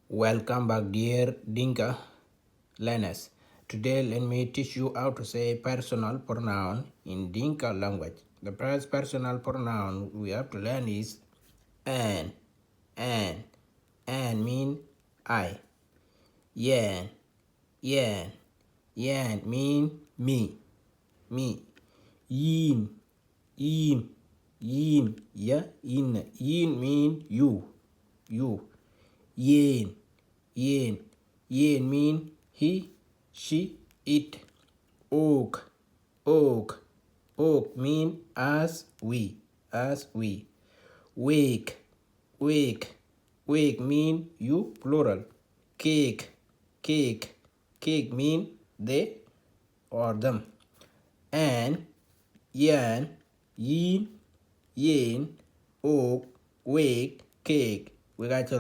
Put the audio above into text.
Welcome back, dear Dinka learners. Today, let me teach you how to say personal pronoun in Dinka language. The first personal pronoun we have to learn is an. An. An mean I. Yan. Yan. Yan mean me. Me. Yin. Yin. Yin. Yeah. Yin. Yin mean you. You. Yin. Yin. Yin mean he, she, it. Oak. Oak. Oak mean as we. As we. Wake. Wake. Wake mean you, plural. Cake. Cake. Cake mean they or them. And yan, yin, yin, oak, wake, cake. We got to